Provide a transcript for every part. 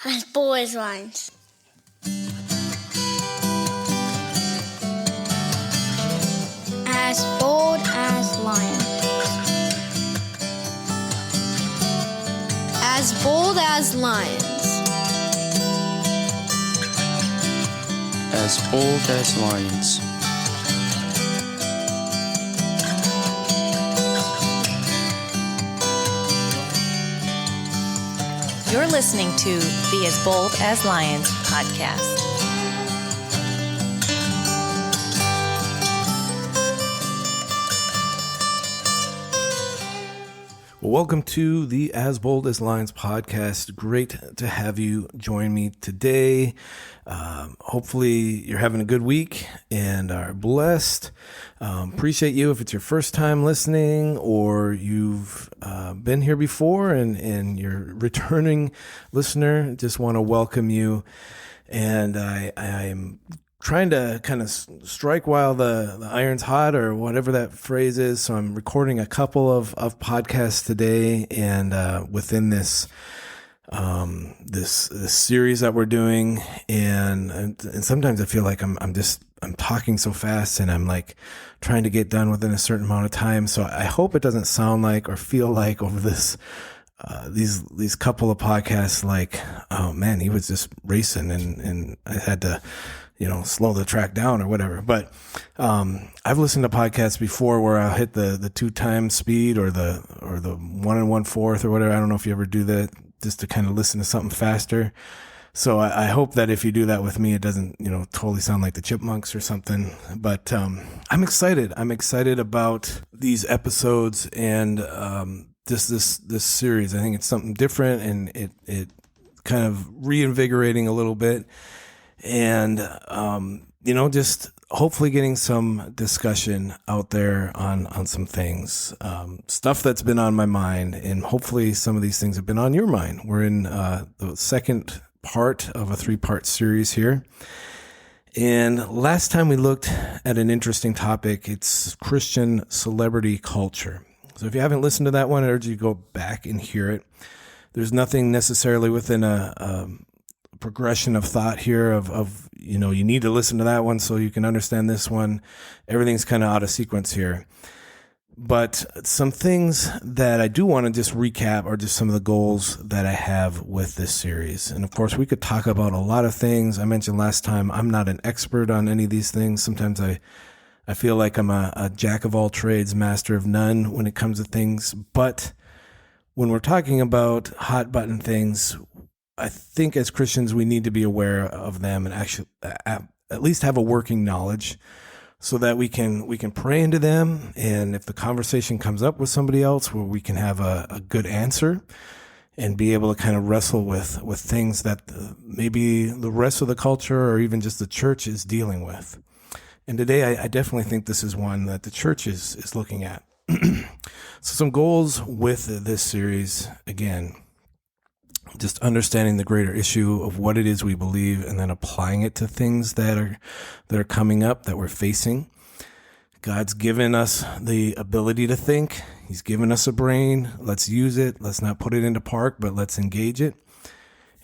as bold as lions. As bold as lions. As bold as lions. As bold as lions. You're listening to the As Bold as Lions podcast. Well, welcome to the As Bold as Lions podcast. Great to have you join me today. Hopefully you're having a good week and are blessed. Appreciate you if it's your first time listening or you've been here before and you're a returning listener. Just want to welcome you. And I am trying to kind of strike while the iron's hot, or whatever that phrase is. So I'm recording a couple of podcasts today, and within this series that we're doing, and sometimes I feel like I'm talking so fast, and I'm like trying to get done within a certain amount of time. So I hope it doesn't sound like or feel like over this these couple of podcasts like, oh man, he was just racing and I had to slow the track down or whatever. But I've listened to podcasts before where I'll hit the 2 times speed or the 1 1/4 or whatever. I don't know if you ever do that, just to kind of listen to something faster. So I hope that if you do that with me, it doesn't, totally sound like the Chipmunks or something. But I'm excited. I'm excited about these episodes and this series. I think it's something different, and it kind of reinvigorating a little bit. And, just hopefully getting some discussion out there on some things, stuff that's been on my mind, and hopefully some of these things have been on your mind. We're in the second part of a 3-part series here. And last time we looked at an interesting topic. It's Christian celebrity culture. So if you haven't listened to that one, I urge you to go back and hear it. There's nothing necessarily within a progression of thought here of you need to listen to that one so you can understand this one. Everything's kind of out of sequence here. But some things that I do want to just recap are just some of the goals that I have with this series. And of course, we could talk about a lot of things. I mentioned last time, I'm not an expert on any of these things. Sometimes I feel like I'm a jack of all trades, master of none when it comes to things. But when we're talking about hot button things, I think as Christians, we need to be aware of them and actually at least have a working knowledge so that we can pray into them. And if the conversation comes up with somebody else, where we can have a good answer and be able to kind of wrestle with things that maybe the rest of the culture or even just the church is dealing with. And today, I definitely think this is one that the church is looking at. So some goals with this series, again, just understanding the greater issue of what it is we believe and then applying it to things that are coming up, that we're facing. God's given us the ability to think. He's given us a brain. Let's use it. Let's not put it into park, but let's engage it.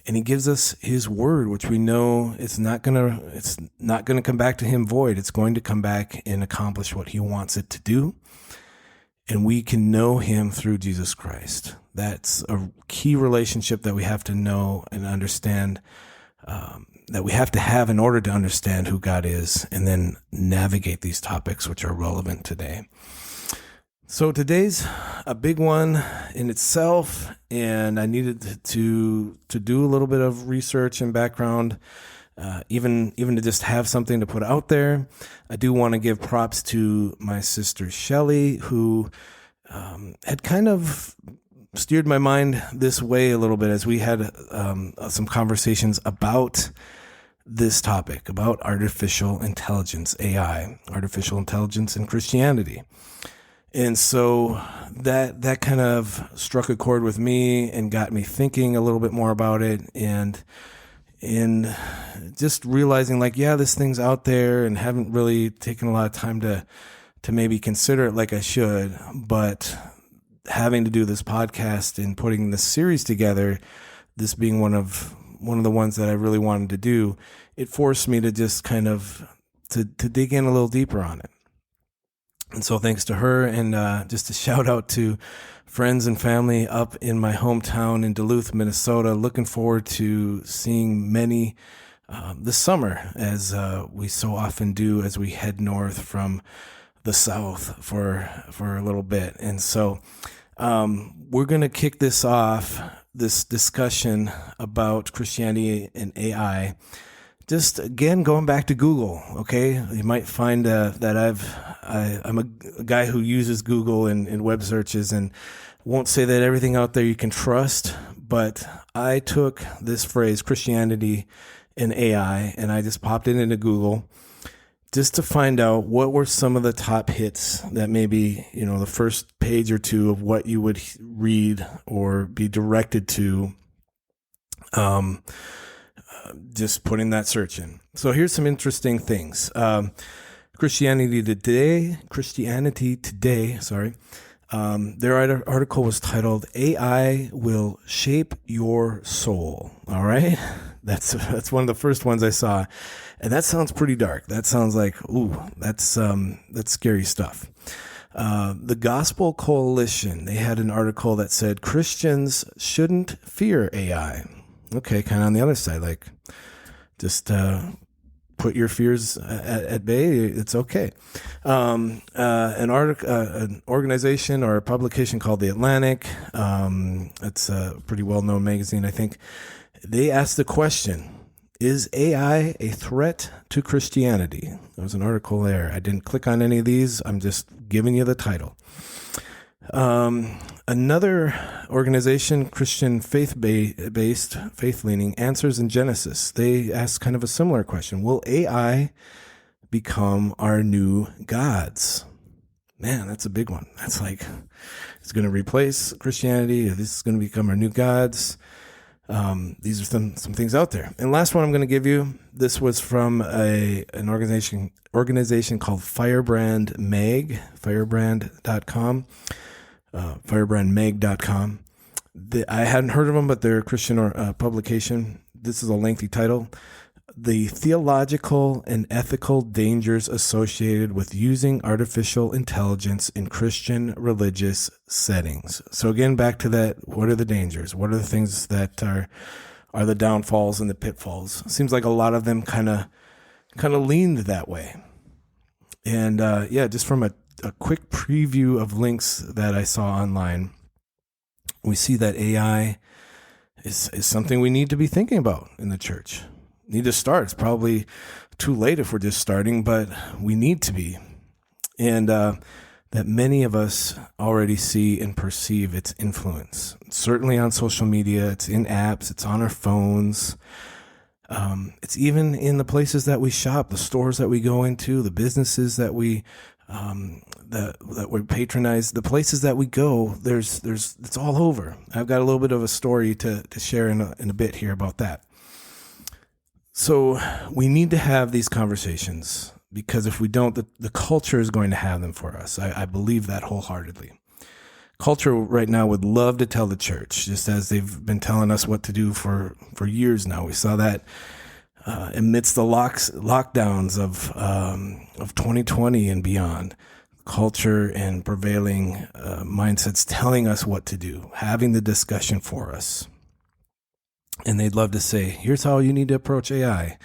And he gives us his word, which we know it's not gonna come back to him void. It's going to come back and accomplish what he wants it to do. And we can know him through Jesus Christ. That's a key relationship that we have to know and understand, that we have to have in order to understand who God is and then navigate these topics which are relevant today. So today's a big one in itself, and I needed to do a little bit of research and background, even to just have something to put out there. I do want to give props to my sister Shelley, who had kind of steered my mind this way a little bit as we had some conversations about this topic, about artificial intelligence, AI, artificial intelligence in Christianity. And so that kind of struck a chord with me and got me thinking a little bit more about it, and just realizing like, yeah, this thing's out there, and haven't really taken a lot of time to maybe consider it like I should. But having to do this podcast and putting this series together, this being one of one of the ones that I really wanted to do, it forced me to just kind of to dig in a little deeper on it. And so thanks to her, and just a shout out to friends and family up in my hometown in Duluth, Minnesota. Looking forward to seeing many this summer, as we so often do as we head north from the south for a little bit. And so we're going to kick this off, this discussion about Christianity and AI. Just again, going back to Google, okay? You might find that I'm a guy who uses Google in web searches, and won't say that everything out there you can trust, but I took this phrase, Christianity and AI, and I just popped it into Google just to find out what were some of the top hits that maybe, the first page or two of what you would read or be directed to, just putting that search in. So here's some interesting things. Christianity Today, their article was titled "AI Will Shape Your Soul." All right. That's one of the first ones I saw. And that sounds pretty dark. That sounds like, that's scary stuff. The Gospel Coalition, they had an article that said Christians shouldn't fear AI. Okay, kind of on the other side, like just put your fears at bay. It's okay. An organization or a publication called The Atlantic. It's a pretty well-known magazine, I think. They asked the question, is AI a threat to Christianity? There was an article there. I didn't click on any of these. I'm just giving you the title. Another organization, Christian faith-based, faith-leaning, Answers in Genesis. They asked kind of a similar question. Will AI become our new gods? Man, that's a big one. That's like, it's going to replace Christianity. This is going to become our new gods. These are some things out there. And last one I'm going to give you, this was from an organization called Firebrand Mag, firebrand.com, firebrandmag.com. I hadn't heard of them, but they're a Christian publication. This is a lengthy title. The Theological and Ethical Dangers Associated with Using Artificial Intelligence in Christian Religious Settings. So again, back to that, what are the dangers? What are the things that are the downfalls and the pitfalls? Seems like a lot of them kind of leaned that way. And just from a quick preview of links that I saw online, we see that AI is something we need to be thinking about in the church. Need to start. It's probably too late if we're just starting, but we need to be. And that many of us already see and perceive its influence. Certainly on social media, it's in apps, it's on our phones. It's even in the places that we shop, the stores that we go into, the businesses that we that we patronize, the places that we go. It's all over. I've got a little bit of a story to share in a bit here about that. So we need to have these conversations, because if we don't, the culture is going to have them for us. I believe that wholeheartedly. Culture right now would love to tell the church, just as they've been telling us what to do for years now. We saw that amidst the lockdowns of 2020 and beyond. Culture and prevailing mindsets telling us what to do, having the discussion for us. And they'd love to say, here's how you need to approach AI,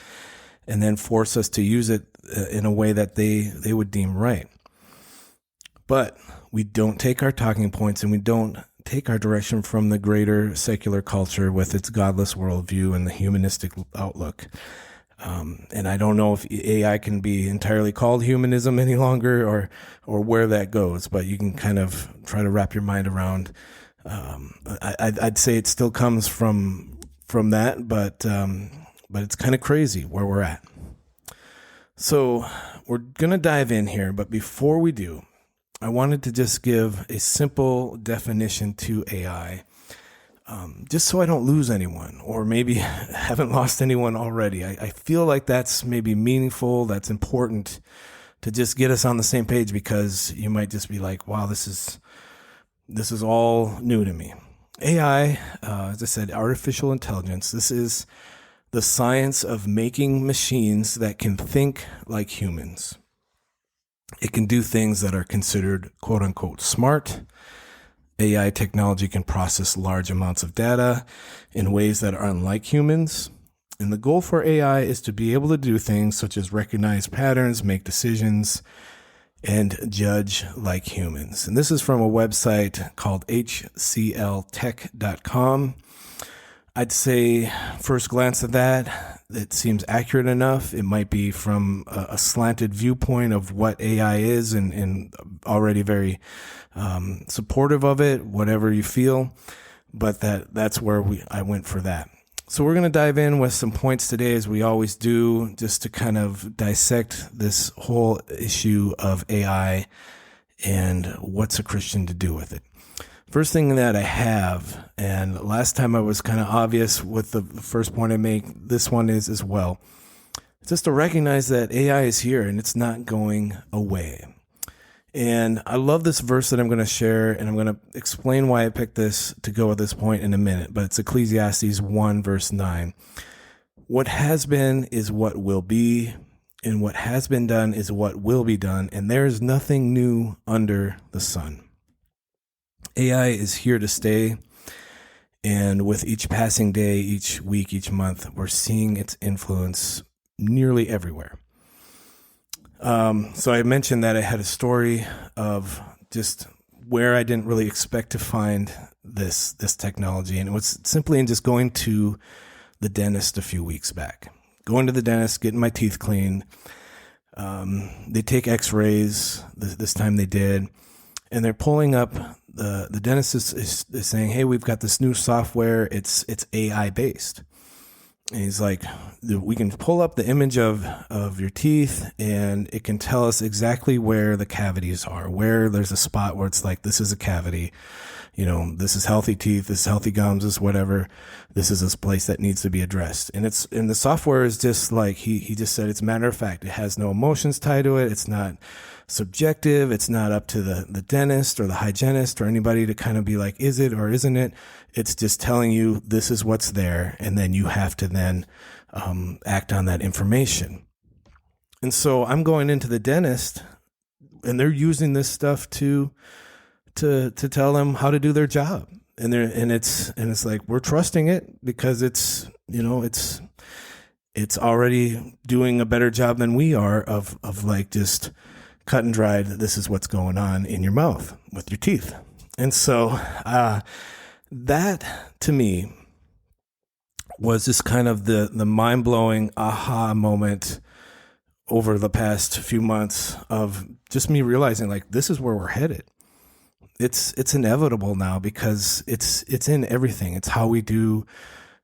and then force us to use it in a way that they would deem right. But we don't take our talking points, and we don't take our direction from the greater secular culture with its godless worldview and the humanistic outlook. And I don't know if AI can be entirely called humanism any longer, or where that goes, but you can kind of try to wrap your mind around. I'd say it still comes from that, but it's kind of crazy where we're at. So we're going to dive in here, but before we do, I wanted to just give a simple definition to AI, just so I don't lose anyone, or maybe haven't lost anyone already. I feel like that's maybe meaningful, that's important to just get us on the same page, because you might just be like, wow, this is all new to me. AI, as I said, artificial intelligence. This is the science of making machines that can think like humans. It can do things that are considered quote unquote smart. AI technology can process large amounts of data in ways that are unlike humans. And the goal for AI is to be able to do things such as recognize patterns, make decisions, and judge like humans. And this is from a website called hcltech.com. I'd say first glance at that, it seems accurate enough. It might be from a slanted viewpoint of what AI is and already very supportive of it, whatever you feel. But that's where I went for that. So we're going to dive in with some points today, as we always do, just to kind of dissect this whole issue of AI and what's a Christian to do with it. First thing that I have, and last time I was kind of obvious with the first point I make, this one is as well, just to recognize that AI is here and it's not going away. And I love this verse that I'm going to share, and I'm going to explain why I picked this to go at this point in a minute, but it's Ecclesiastes 1 verse 9. What has been is what will be, and what has been done is what will be done, and there is nothing new under the sun. AI is here to stay, and with each passing day, each week, each month, we're seeing its influence nearly everywhere. So I mentioned that I had a story of just where I didn't really expect to find this technology, and it was simply in just going to the dentist a few weeks back. Going to the dentist, getting my teeth cleaned. They take x-rays, this time they did, and they're pulling up, the dentist is saying, hey, we've got this new software, it's AI based. And he's like, we can pull up the image of your teeth, and it can tell us exactly where the cavities are, where there's a spot where it's like, this is a cavity, this is healthy teeth, this is healthy gums, this is whatever, this is this place that needs to be addressed. And the software is just like, he just said, it's matter of fact, it has no emotions tied to it. It's not subjective. It's not up to the dentist or the hygienist or anybody to kind of be like, is it or isn't it? It's just telling you this is what's there, and then you have to then act on that information. And so I'm going into the dentist, and they're using this stuff to tell them how to do their job, and it's like, we're trusting it because it's already doing a better job than we are of like just cut and dried, this is what's going on in your mouth with your teeth. And so that to me was just kind of the mind-blowing aha moment over the past few months of just me realizing, like, this is where we're headed. It's inevitable now because it's in everything. It's how we do,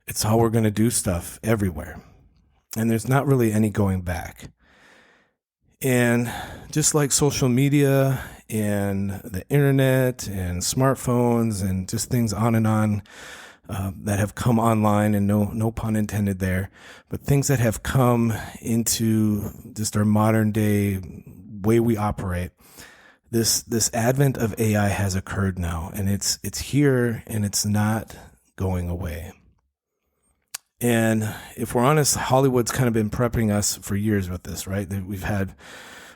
it's how we're going to do stuff everywhere. And there's not really any going back. And just like social media and the internet and smartphones and just things on and on that have come online, and no pun intended there, but things that have come into just our modern day way we operate, this advent of AI has occurred now, and it's here and it's not going away. And if we're honest, Hollywood's kind of been prepping us for years with this, right? We've had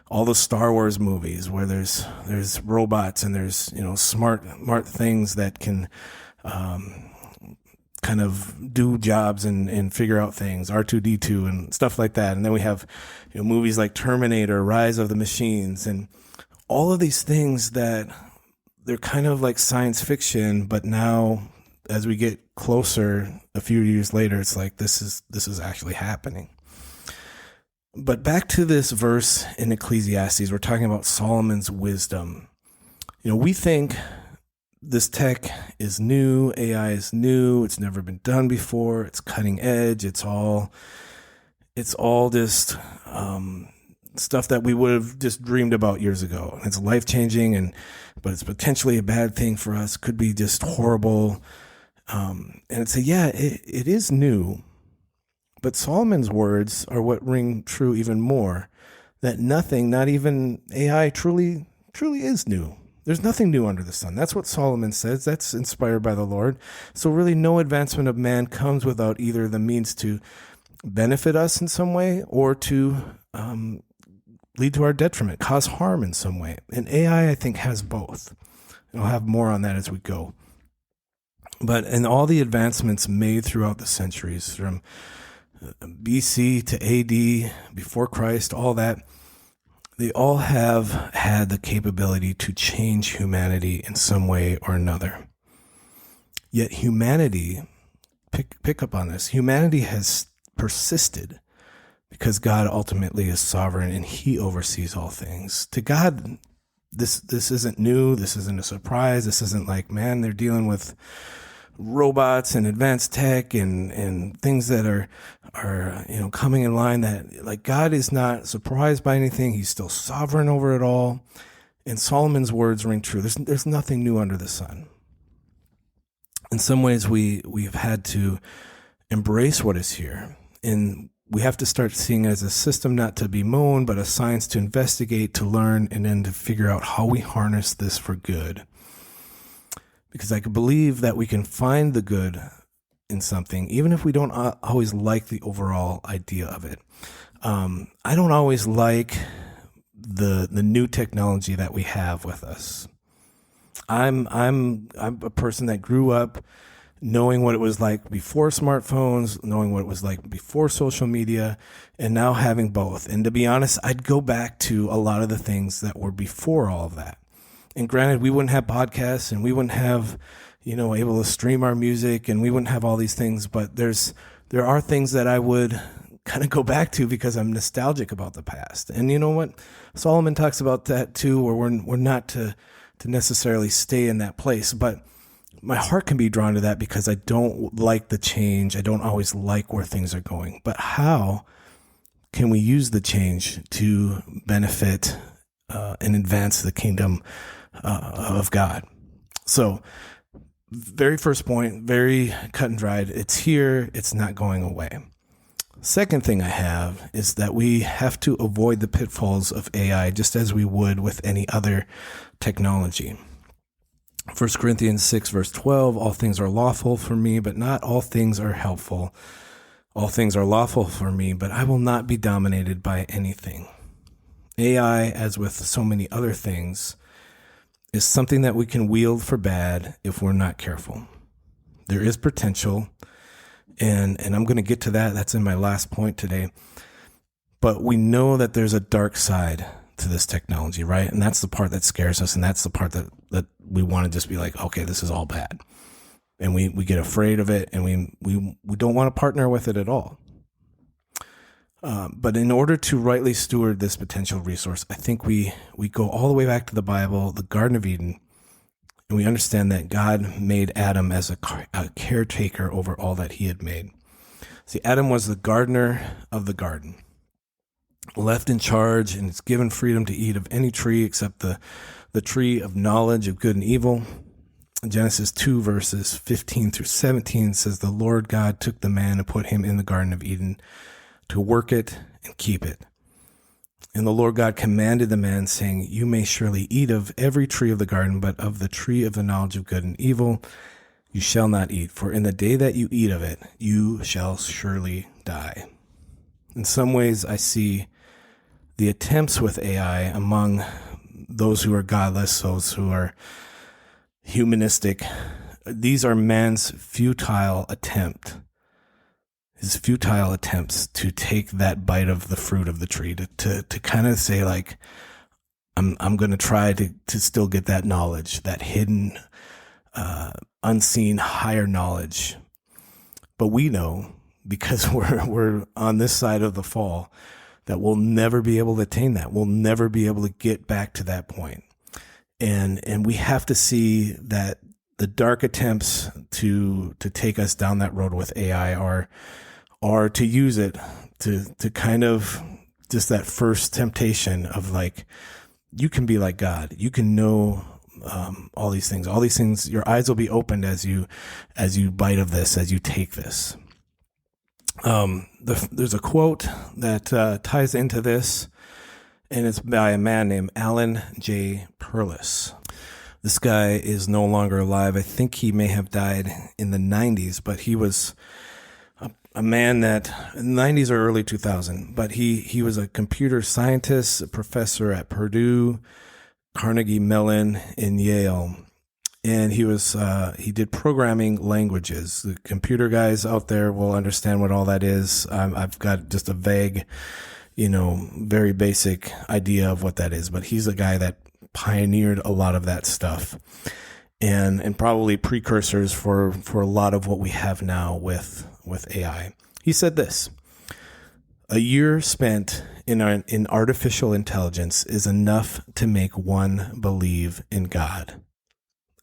all the Star Wars movies where there's robots and there's, smart things that can kind of do jobs and figure out things, R2-D2 and stuff like that. And then we have, movies like Terminator, Rise of the Machines, and all of these things that they're kind of like science fiction, but now as we get closer a few years later, it's like, this is actually happening. But back to this verse in Ecclesiastes, we're talking about Solomon's wisdom. We think this tech is new, AI is new, it's never been done before, it's cutting edge, it's all just stuff that we would have just dreamed about years ago. It's life-changing, but it's potentially a bad thing for us, could be just horrible. And it's it is new, but Solomon's words are what ring true even more, that nothing, not even AI, truly is new. There's nothing new under the sun. That's what Solomon says. That's inspired by the Lord. So really no advancement of man comes without either the means to benefit us in some way or to lead to our detriment, cause harm in some way. And AI, I think, has both. And I'll have more on that as we go. But in all the advancements made throughout the centuries, from BC to AD, before Christ, all that, they all have had the capability to change humanity in some way or another. Yet humanity, pick up on this, humanity has persisted because God ultimately is sovereign and he oversees all things. To God, this isn't new. This isn't a surprise. This isn't like, man, they're dealing with robots and advanced tech and things that are coming in line, that like God is not surprised by anything. He's still sovereign over it all. And Solomon's words ring true. There's nothing new under the sun. In some ways, we've had to embrace what is here, and we have to start seeing it as a system not to be mown, but a science to investigate, to learn, and then to figure out how we harness this for good. Because I could believe that we can find the good in something, even if we don't always like the overall idea of it. I don't always like the new technology that we have with us. I'm a person that grew up knowing what it was like before smartphones, knowing what it was like before social media, and now having both. And to be honest, I'd go back to a lot of the things that were before all of that. And granted, we wouldn't have podcasts and we wouldn't have, able to stream our music, and we wouldn't have all these things. But there are things that I would kind of go back to because I'm nostalgic about the past. And you know what? Solomon talks about that too, where we're not to necessarily stay in that place. But my heart can be drawn to that because I don't like the change. I don't always like where things are going. But how can we use the change to benefit and advance the kingdom of God? So, very first point, very cut and dried. It's here. It's not going away. Second thing I have is that we have to avoid the pitfalls of AI just as we would with any other technology. 1 Corinthians 6, verse 12, all things are lawful for me, but not all things are helpful. All things are lawful for me, but I will not be dominated by anything. AI, as with so many other things, is something that we can wield for bad if we're not careful. There is potential, and I'm going to get to that. That's in my last point today. But we know that there's a dark side to this technology, right? And that's the part that scares us, and that's the part that we want to just be like, okay, this is all bad. And we get afraid of it, and we don't want to partner with it at all. But in order to rightly steward this potential resource, I think we go all the way back to the Bible, the Garden of Eden, and we understand that God made Adam as a caretaker over all that he had made. See, Adam was the gardener of the garden, left in charge, and is given freedom to eat of any tree except the tree of knowledge of good and evil. Genesis 2, verses 15 through 17 says, the Lord God took the man and put him in the Garden of Eden to work it and keep it. And the Lord God commanded the man, saying, you may surely eat of every tree of the garden, but of the tree of the knowledge of good and evil you shall not eat, for in the day that you eat of it, you shall surely die. In some ways, I see the attempts with AI among those who are godless, those who are humanistic. These are man's futile attempts to take that bite of the fruit of the tree, to kind of say like, I'm going to try to still get that knowledge, that hidden, unseen, higher knowledge. But we know, because we're on this side of the fall, that we'll never be able to attain that. We'll never be able to get back to that point. And we have to see that the dark attempts to take us down that road with AI are to use it to kind of just that first temptation of like, you can be like God. You can know all these things. Your eyes will be opened as you bite of this, as you take this. There's a quote that ties into this, and it's by a man named Alan Jay Perlis. This guy is no longer alive. I think he may have died in the 90s, but he was a man that in the 90s or early 2000, but he was a computer scientist, a professor at Purdue, Carnegie Mellon, and Yale. And he did programming languages. The computer guys out there will understand what all that is. I've got just a vague, very basic idea of what that is, but he's a guy that pioneered a lot of that stuff and probably precursors for a lot of what we have now with AI. He said this: a year spent in artificial intelligence is enough to make one believe in God.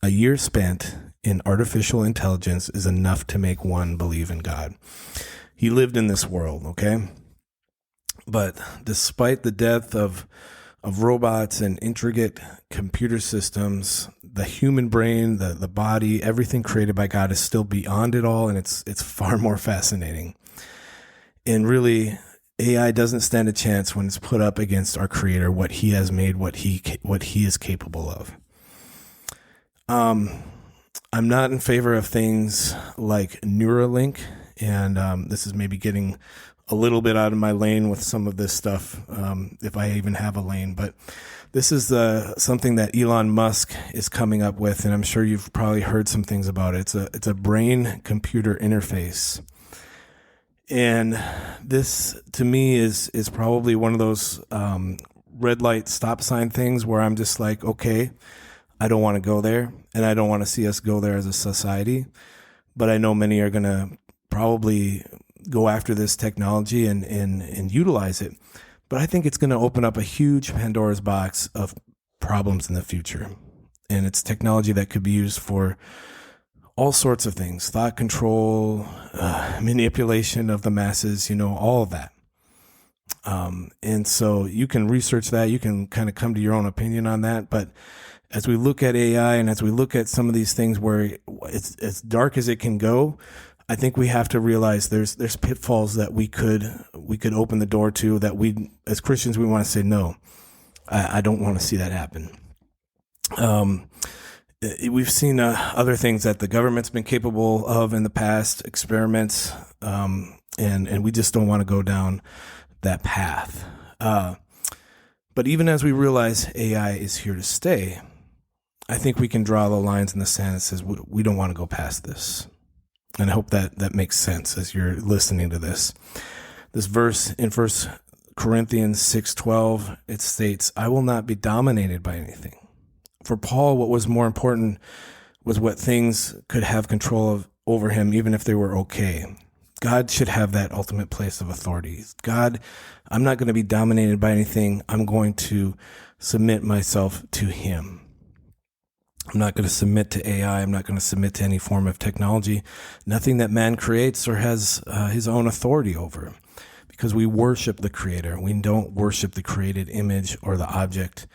A year spent in artificial intelligence is enough to make one believe in God. He lived in this world, okay? But despite the death of robots and intricate computer systems, the human brain, the body, everything created by God is still beyond it all, and it's far more fascinating. And really, AI doesn't stand a chance when it's put up against our Creator, what He has made, what He is capable of. I'm not in favor of things like Neuralink, and this is maybe getting a little bit out of my lane with some of this stuff, if I even have a lane. But this is something that Elon Musk is coming up with, and I'm sure you've probably heard some things about it. It's a brain-computer interface. And this, to me, is probably one of those red light stop sign things where I'm just like, okay, I don't want to go there, and I don't want to see us go there as a society. But I know many are going to probably go after this technology and utilize it. But I think it's going to open up a huge Pandora's box of problems in the future. And it's technology that could be used for all sorts of things: thought control, manipulation of the masses, all of that. And so you can research that. You can kind of come to your own opinion on that. But as we look at AI and as we look at some of these things where it's as dark as it can go, I think we have to realize there's pitfalls that we could open the door to, that we, as Christians, we want to say, no, I don't want to see that happen. We've seen other things that the government's been capable of in the past, experiments, and we just don't want to go down that path. But even as we realize AI is here to stay, I think we can draw the lines in the sand that says we don't want to go past this. And I hope that makes sense as you're listening to this. This verse in 1 Corinthians 6:12, it states, "I will not be dominated by anything." For Paul, what was more important was what things could have control over him, even if they were okay. God should have that ultimate place of authority. God, I'm not going to be dominated by anything. I'm going to submit myself to Him. I'm not going to submit to AI. I'm not going to submit to any form of technology. Nothing that man creates or has his own authority over, because we worship the Creator. We don't worship the created image or the object.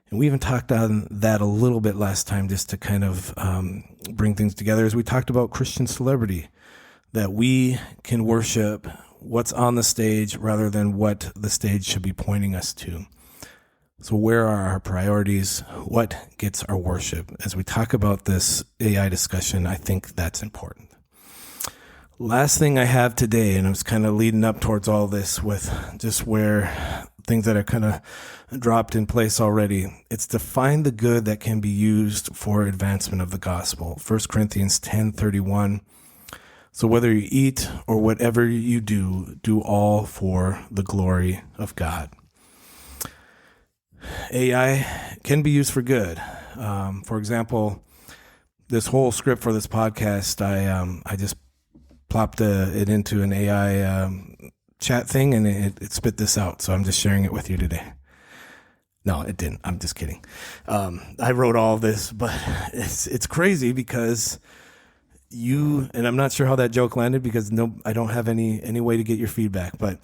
And we even talked on that a little bit last time, just to kind of bring things together, as we talked about Christian celebrity, that we can worship what's on the stage rather than what the stage should be pointing us to. So where are our priorities? What gets our worship? As we talk about this AI discussion, I think that's important. Last thing I have today, and I was kind of leading up towards all this with just where things that are kind of dropped in place already. It's to find the good that can be used for advancement of the gospel. 1 Corinthians 10:31. So whether you eat or whatever you do, do all for the glory of God. AI can be used for good. For example, this whole script for this podcast, I just plopped it into an AI chat thing, and it spit this out. So I'm just sharing it with you today. No, it didn't. I'm just kidding. I wrote all of this, but it's crazy because and I'm not sure how that joke landed, because I don't have any way to get your feedback, but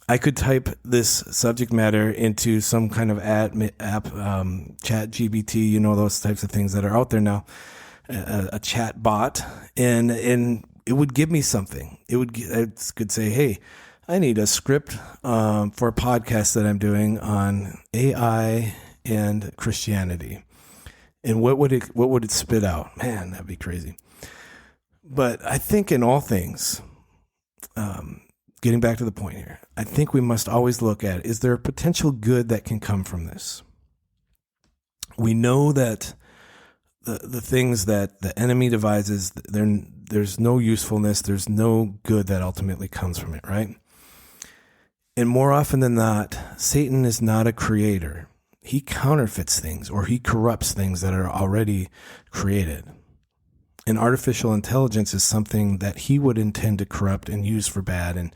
I could type this subject matter into some kind of app, chat GPT, those types of things that are out there now, a chat bot, and it would give me something. It could say, hey, I need a script for a podcast that I'm doing on AI and Christianity. And what would it spit out? Man, that'd be crazy. But I think in all things, getting back to the point here, I think we must always look at, is there a potential good that can come from this? We know that the things that the enemy devises, there's no usefulness, there's no good that ultimately comes from it, right? And more often than not, Satan is not a creator. He counterfeits things, or he corrupts things that are already created. And artificial intelligence is something that he would intend to corrupt and use for bad. And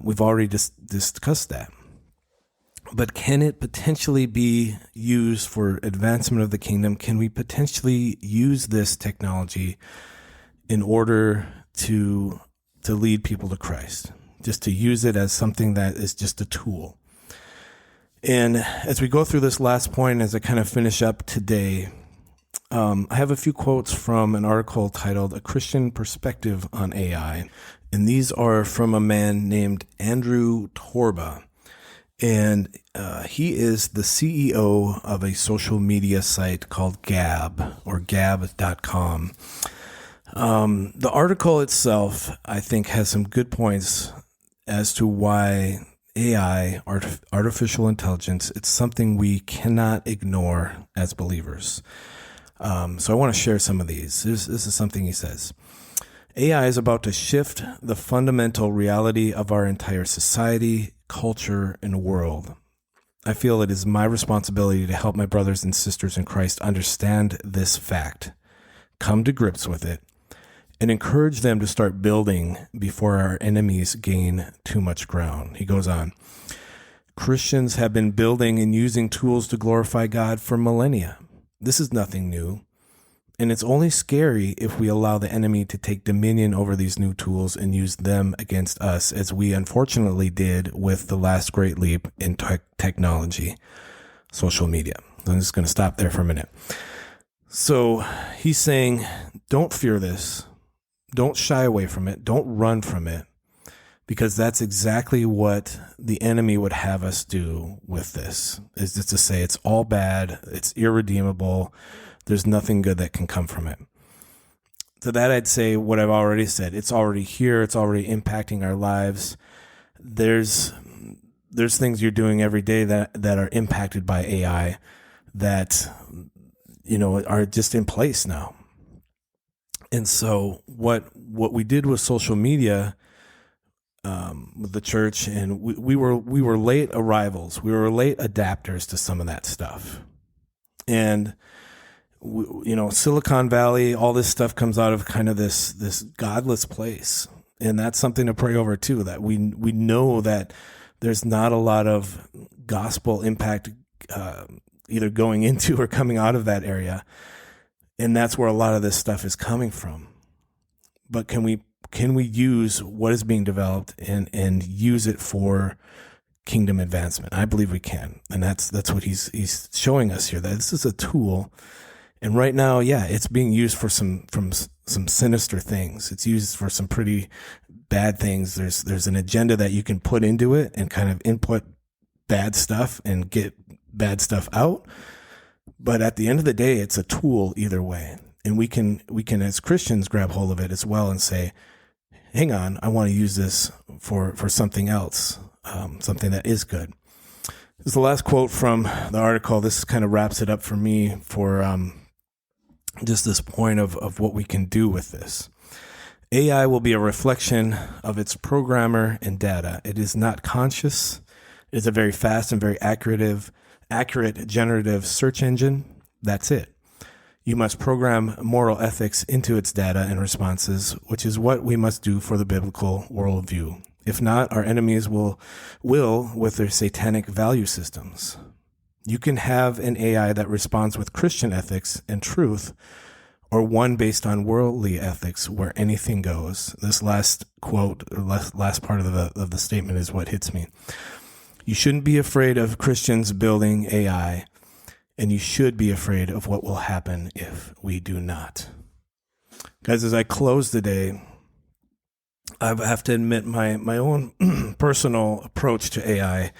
we've already discussed that. But can it potentially be used for advancement of the kingdom? Can we potentially use this technology in order to lead people to Christ? Just to use it as something that is just a tool. And as we go through this last point, as I kind of finish up today, I have a few quotes from an article titled A Christian Perspective on AI. And these are from a man named Andrew Torba. And he is the CEO of a social media site called Gab, or gab.com. The article itself, I think, has some good points as to why AI, artificial intelligence, it's something we cannot ignore as believers. So I want to share some of these. This is something he says. AI is about to shift the fundamental reality of our entire society, culture, and world. I feel it is my responsibility to help my brothers and sisters in Christ understand this fact, come to grips with it, and encourage them to start building before our enemies gain too much ground. He goes on, Christians have been building and using tools to glorify God for millennia. This is nothing new. And it's only scary if we allow the enemy to take dominion over these new tools and use them against us, as we unfortunately did with the last great leap in technology, social media. I'm just going to stop there for a minute. So he's saying, don't fear this. Don't shy away from it. Don't run from it, because that's exactly what the enemy would have us do with this, is just to say it's all bad, it's irredeemable, there's nothing good that can come from it. To that, I'd say what I've already said. It's already here. It's already impacting our lives. There's things you're doing every day that are impacted by AI that, are just in place now. And so what we did with social media, with the church, and we were late arrivals. We were late adapters to some of that stuff. And Silicon Valley, all this stuff comes out of kind of this godless place. And that's something to pray over too, that we know that there's not a lot of gospel impact either going into or coming out of that area. And that's where a lot of this stuff is coming from. But can we use what is being developed and use it for kingdom advancement? I believe we can. And that's what he's showing us here, that this is a tool. And right now, yeah, it's being used for some sinister things. It's used for some pretty bad things. There's an agenda that you can put into it and kind of input bad stuff and get bad stuff out. But at the end of the day, it's a tool either way. And we can as Christians grab hold of it as well and say, hang on, I want to use this for something else, something that is good. This is the last quote from the article. This kind of wraps it up for me for just this point of what we can do with this. AI will be a reflection of its programmer and data. It is not conscious. It is a very fast and very accurate generative search engine. That's it. You must program moral ethics into its data and responses, which is what we must do for the biblical worldview. If not, our enemies will with their satanic value systems. You can have an AI that responds with Christian ethics and truth, or one based on worldly ethics where anything goes. This last quote, or last part of the statement is what hits me. You shouldn't be afraid of Christians building AI, and you should be afraid of what will happen if we do not. Guys, as I close the day, I have to admit my own personal approach to AI,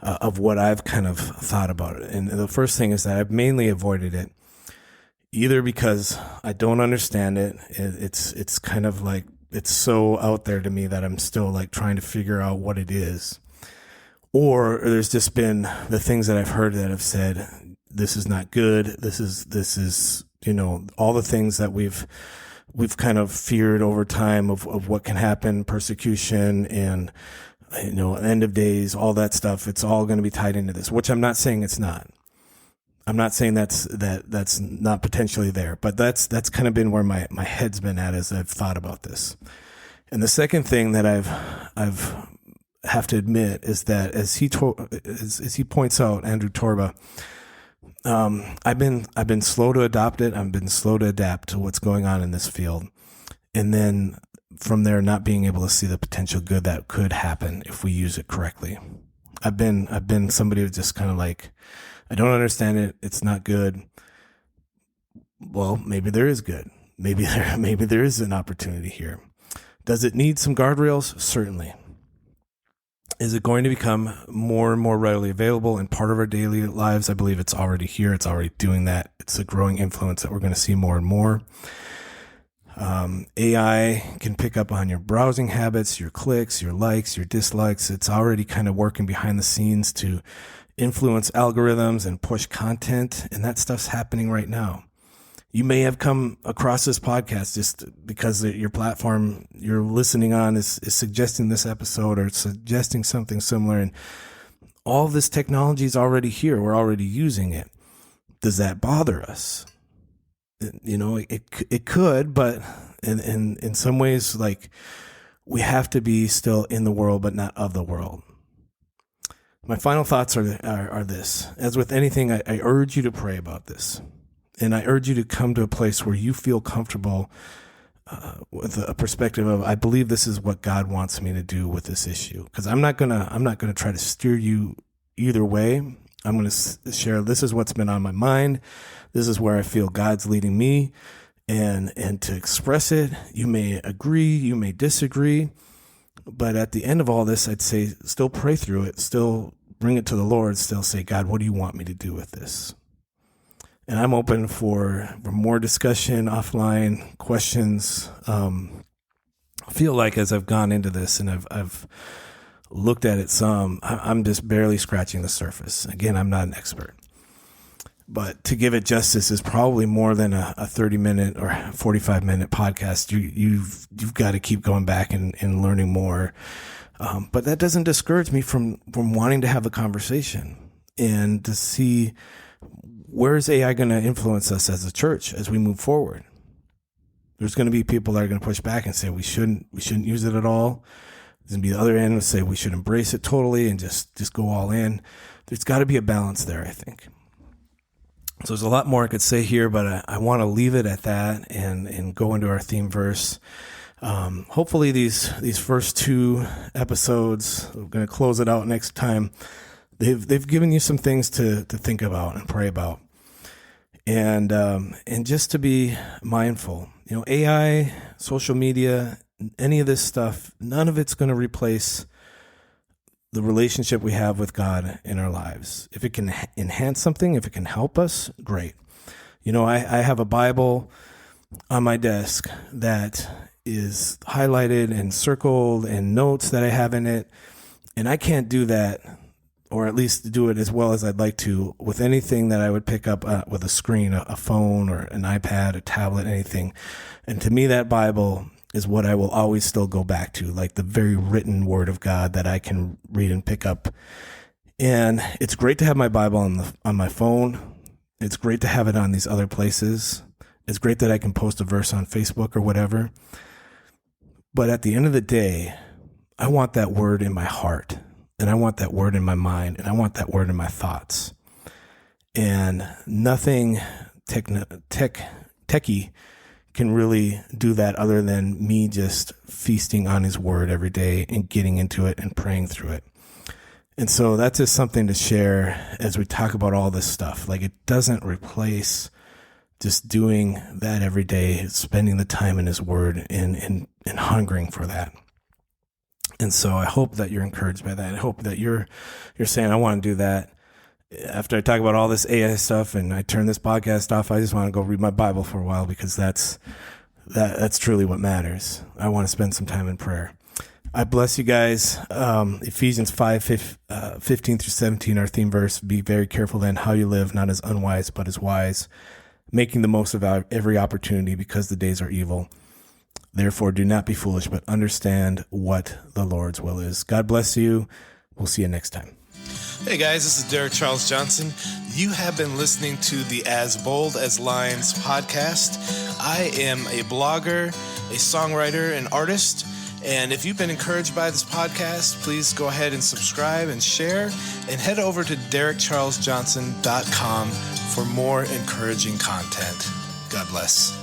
of what I've kind of thought about it. And the first thing is that I've mainly avoided it either because I don't understand it. It's kind of like, it's so out there to me that I'm still like trying to figure out what it is. Or there's just been the things that I've heard that have said, this is not good. This is, all the things that we've kind of feared over time of what can happen, persecution and, end of days, all that stuff. It's all going to be tied into this, which I'm not saying it's not. I'm not saying that's not potentially there, but that's kind of been where my head's been at as I've thought about this. And the second thing that I've have to admit is that as he points out, Andrew Torba, I've been slow to adopt it. I've been slow to adapt to what's going on in this field. And then from there, not being able to see the potential good that could happen if we use it correctly. I've been somebody who's just kind of like, I don't understand it. It's not good. Well, maybe there is good. Maybe there is an opportunity here. Does it need some guardrails? Certainly. Is it going to become more and more readily available and part of our daily lives? I believe it's already here. It's already doing that. It's a growing influence that we're going to see more and more. AI can pick up on your browsing habits, your clicks, your likes, your dislikes. It's already kind of working behind the scenes to influence algorithms and push content, and that stuff's happening right now. You may have come across this podcast just because your platform you're listening on is suggesting this episode or suggesting something similar. And all this technology is already here. We're already using it. Does that bother us? It could, but in some ways, like, we have to be still in the world, but not of the world. My final thoughts are this. As with anything, I urge you to pray about this. And I urge you to come to a place where you feel comfortable with a perspective of, I believe this is what God wants me to do with this issue. Because I'm not gonna try to steer you either way. I'm gonna share, this is what's been on my mind. This is where I feel God's leading me, and to express it. You may agree, you may disagree, but at the end of all this, I'd say still pray through it, still bring it to the Lord, still say, God, what do you want me to do with this? And I'm open for more discussion offline, questions. I feel like as I've gone into this and I've looked at it some, I'm just barely scratching the surface. Again, I'm not an expert. But to give it justice is probably more than a 30-minute or 45-minute podcast. You've got to keep going back and learning more. But that doesn't discourage me from wanting to have a conversation and to see, where is AI going to influence us as a church as we move forward? There's going to be people that are going to push back and say we shouldn't use it at all. There's going to be the other end and say we should embrace it totally and just go all in. There's got to be a balance there, I think. So there's a lot more I could say here, but I want to leave it at that and go into our theme verse. Hopefully these first two episodes, we're going to close it out next time. They've given you some things to think about and pray about, and just to be mindful. AI, social media, any of this stuff, none of it's going to replace the relationship we have with God in our lives. If it can enhance something, if it can help us, great. I have a Bible on my desk that is highlighted and circled and notes that I have in it, and I can't do that, or at least do it as well as I'd like to, with anything that I would pick up with a screen, a phone or an iPad, a tablet, anything. And to me, that Bible is what I will always still go back to, like the very written word of God that I can read and pick up. And it's great to have my Bible on my phone. It's great to have it on these other places. It's great that I can post a verse on Facebook or whatever. But at the end of the day, I want that word in my heart. And I want that word in my mind, and I want that word in my thoughts. And nothing techie can really do that other than me just feasting on his word every day and getting into it and praying through it. And so that's just something to share as we talk about all this stuff. Like, it doesn't replace just doing that every day, spending the time in his word and hungering for that. And so I hope that you're encouraged by that. I hope that you're saying, I want to do that. after I talk about all this AI stuff and I turn this podcast off, I just want to go read my Bible for a while, because that's truly what matters. I want to spend some time in prayer. I bless you guys. Ephesians 5:15 through 17, our theme verse. Be very careful then how you live, not as unwise, but as wise, making the most of every opportunity, because the days are evil. Therefore, do not be foolish, but understand what the Lord's will is. God bless you. We'll see you next time. Hey guys, this is Derek Charles Johnson. You have been listening to the As Bold as Lions podcast. I am a blogger, a songwriter, an artist. And if you've been encouraged by this podcast, please go ahead and subscribe and share, and head over to DerekCharlesJohnson.com for more encouraging content. God bless.